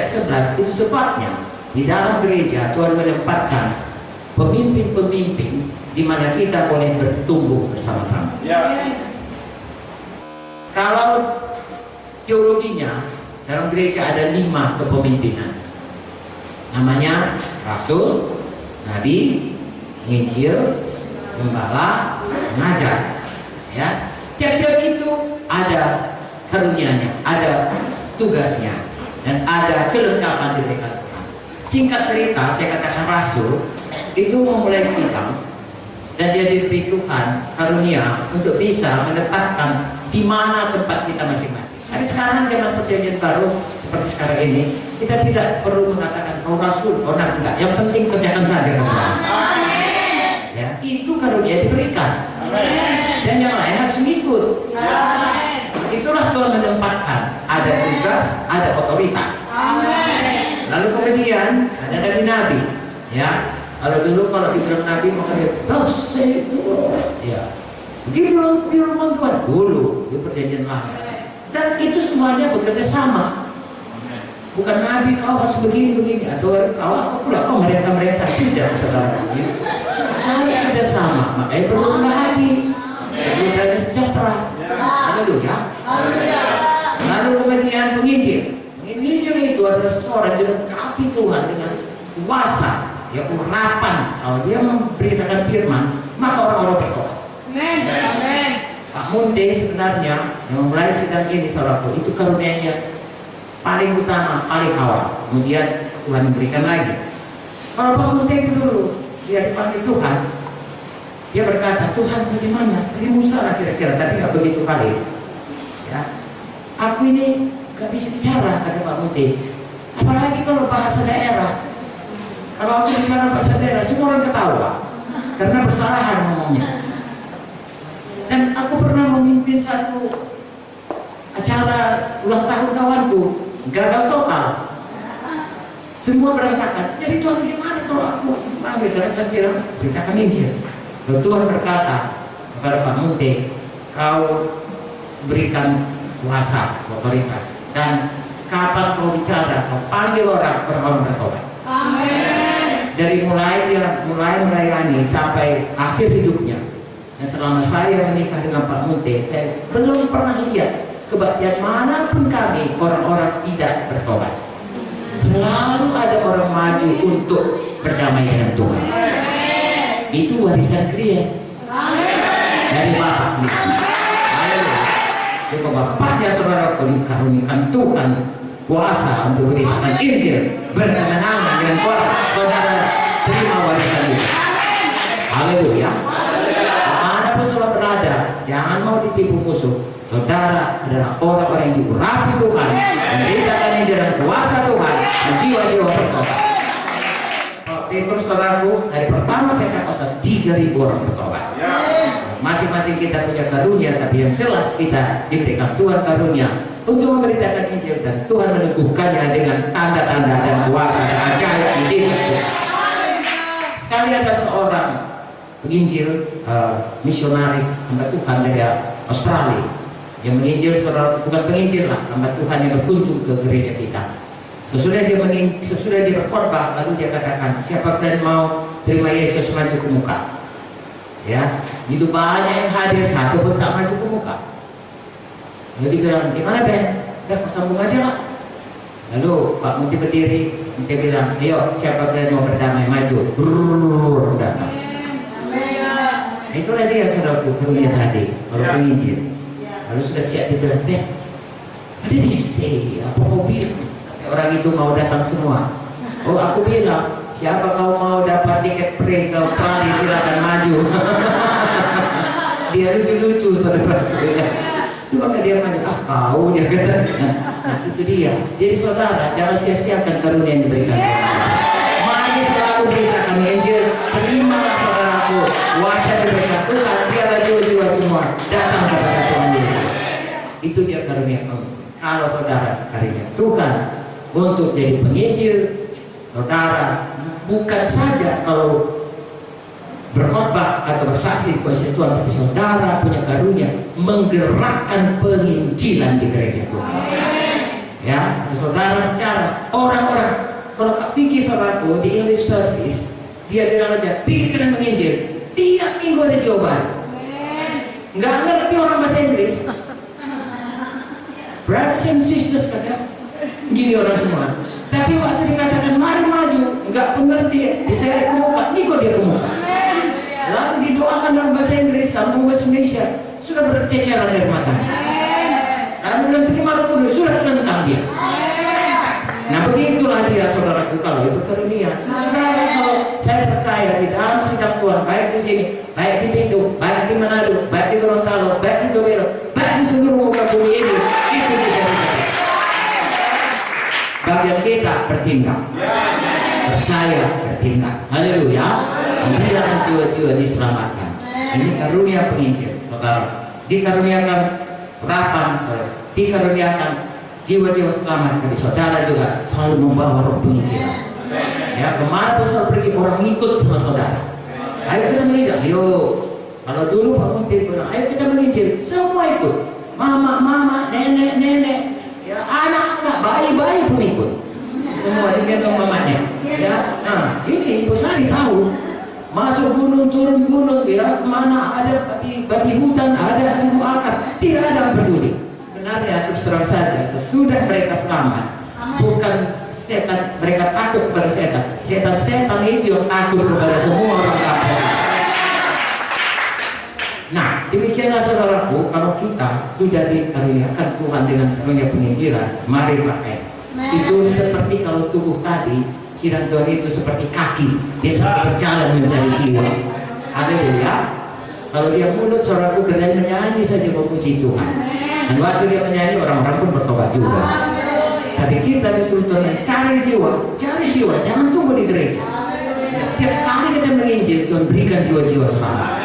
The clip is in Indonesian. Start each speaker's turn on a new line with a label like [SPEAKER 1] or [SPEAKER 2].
[SPEAKER 1] ayat 11 itu sebabnya di dalam gereja Tuhan menempatkan pemimpin-pemimpin di mana kita boleh bertumbuh bersama-sama. Kalau teologinya dalam gereja ada 5 kepemimpinan. Namanya rasul, nabi, penginjil, gembala, pengajar. Ya, tiap-tiap itu ada karunia-nya, ada tugasnya, dan ada kelengkapan diberikan Tuhan. Singkat cerita, saya katakan rasul itu memulai sidang dan dia diberi Tuhan karunia untuk bisa menetapkan di mana tempat kita masing-masing. Tapi sekarang zaman perjanjian baru seperti sekarang ini, kita tidak perlu mengatakan kau rasul, kau nabi, enggak. Yang penting kerjakan saja Tuhan. Ya, itu karunia diberikan. Dan yang lain harus mengikut. Itulah Tuhan menempatkan ada tugas, ada otoritas. Lalu kemudian ada nabi-nabi. Ya, kalau dulu kalau dibilang nabi maka dia ya. Begitu firman Tuhan dulu di perjanjian lama. Dan itu semuanya bekerja sama. Bukan nabi kau harus begini atau kau mereka tidak, saudara. Harus kerja sama. Makanya perlu nabi, perlu damai sejahtera. Haleluya. Lalu kemudian penginjil. Penginjil itu adalah seorang dilengkapi Tuhan dengan kuasa, ya urapan. Kalau dia memberitakan firman, maka orang-orang bertobat. Amen. Pak Munte sebenarnya yang memulai sidang ini, saudaraku, itu karunia-Nya paling utama, paling awal. Kemudian Tuhan berikan lagi. Kalau Pak Munte itu dulu dia dipanggil Tuhan, dia berkata, Tuhan bagaimana? Seperti Musa lah kira-kira, tapi nggak begitu kali. Ya, aku ini nggak bisa bicara, kata Pak Munte. Apalagi kalau bahasa daerah. Kalau aku bicara bahasa daerah, semua orang ketawa karena bersalahan ngomongnya. Dan aku pernah memimpin satu acara ulang tahun kawanku, gagal total, semua berantakan. Jadi Tuhan gimana kalau aku semangat? Karena bilang beritakan Injil. Dan Tuhan berkata kepada Pak Munte, kau berikan kuasa, otoritas, dan kapan kau bicara, kau panggil orang bertobat. Amin. Dari mulai dia melayani sampai akhir hidupnya. Dan selama saya menikah dengan Pak Munte, saya belum pernah lihat kebaktian manapun kami orang-orang tidak bertobat. Selalu ada orang maju untuk berdamai dengan Tuhan. Itu warisan Krian dari Bapak. Jadi Bapaknya saudara dikaruniakan Tuhan kuasa untuk beritakan Injil, berkemenangan dengan kuasa. Saudara terima warisan itu. Haleluya. Saudara berada, jangan mau ditipu musuh. Saudara adalah orang-orang yang diurapi Tuhan, memberitakan Injil dan kuasa Tuhan, dan jiwa-jiwa bertobat. Petrus saudaraku, dari pertama Pentakosta 3.000 orang bertobat. Masing-masing kita punya karunia, tapi yang jelas kita diberikan Tuhan karunia untuk memberitakan Injil, dan Tuhan meneguhkannya dengan tanda-tanda dan kuasa dan ajaib mujizat. Sekali ada seorang penginjil, misionaris hamba Tuhan dari Australia yang menginjil, bukan penginjil lah, hamba Tuhan yang berkunjung ke gereja kita. Sesudah dia berkhotbah, lalu dia katakan, siapa kalian mau terima Yesus, maju ke muka. Ya, itu banyak yang hadir, satu pun tak maju ke muka. Lalu dia bilang, gimana Ben? Udah sambung aja lah. Lalu Pak Munti berdiri, dia bilang, ayo siapa kalian mau berdamai, maju. Brrrr, damai. Itulah dia saudaraku karunia tadi, kalau penginjil. Lalu sudah siap dibilang, Ben, ada di UC, apa kau bilang? Sampai orang itu mau datang semua. Oh, aku bilang, siapa kau mau dapat tiket pre ke Australia, silakan maju. Dia lucu-lucu saudara. Itu maka dia maju, kau dia kata. Nah, itu dia. Jadi saudara, jangan sia-siakan karunia yang diberikan. Mari selalu beritakan Injil, terimalah saudaraku. Kuasa diberikan Tuhan, biarlah jiwa-jiwa semua datang kepada Tuhan Yesus. Itu dia karunia kamu. Kalau saudara karunia Tuhan untuk jadi penginjil, saudara bukan saja kalau berkhotbah atau bersaksi di kuasa Tuhan, tapi saudara punya karunia menggerakkan penginjilan di gereja Tuhan. Ya, saudara bicara orang-orang. Kalau Kak Vicky saudaraku di English Service, dia bilang aja, Vicky kena menginjil. Tiap minggu ada Jawa Barat. Nggak ngerti orang bahasa Inggris. Brothers and sisters katanya, gini orang semua. Tapi waktu dikatakan mari maju, nggak pengerti. Diseret ke muka, kok dia ke muka. Lalu didoakan dalam bahasa Inggris, sambung bahasa Indonesia, sudah berceceran dari mata. Lalu bilang terima Roh Kudus, sudah terlentang dia. Nah begitulah dia saudaraku kalau itu karunia. Nah, saudara, kalau saya percaya di dalam sidang Tuhan, baik di sini, baik di Pintu, baik di Manado, baik di Gorontalo, baik di Tobelo, baik di seluruh muka bumi ini, itu bisa terjadi. Bagian kita bertindak, percaya bertindak. Haleluya. Biarkan jiwa-jiwa diselamatkan. Ini karunia penginjil, saudara. Dikaruniakan urapan, saudara. Dikaruniakan jiwa-jiwa selamat. Tapi saudara juga selalu membawa roh penginjilan. Ya, kemana pun saudara pergi, orang ikut sama saudara. Ayo kita menginjil. Ayo. Kalau dulu Pak Munti bilang, ayo kita menginjil. Semua ikut. Mama, nenek, ya, anak-anak, bayi-bayi pun ikut. Semua digendong mamanya. Ya, nah ini Ibu Sari tahu. Masuk gunung, turun gunung, ya kemana ada babi hutan, ada harimau akar, tidak ada yang peduli. Sebenarnya terus terang saja, sesudah mereka selamat, bukan setan, mereka takut kepada setan. Setan itu yang takut kepada semua orang kafir. Nah, demikianlah saudaraku, kalau kita sudah dikaruniakan Tuhan dengan karunia penginjilan, mari pakai. Itu seperti kalau tubuh tadi, sidang Tuhan itu seperti kaki, dia sedang berjalan mencari jiwa. Haleluya. Kalau dia mulut, saudaraku kerjanya menyanyi saja memuji Tuhan. Dan waktu dia menyanyi, orang-orang pun bertobat juga. Tapi kita disuruh Tuhan cari jiwa, jangan tunggu di gereja. Setiap kali kita menginjil, Tuhan berikan jiwa-jiwa selamat.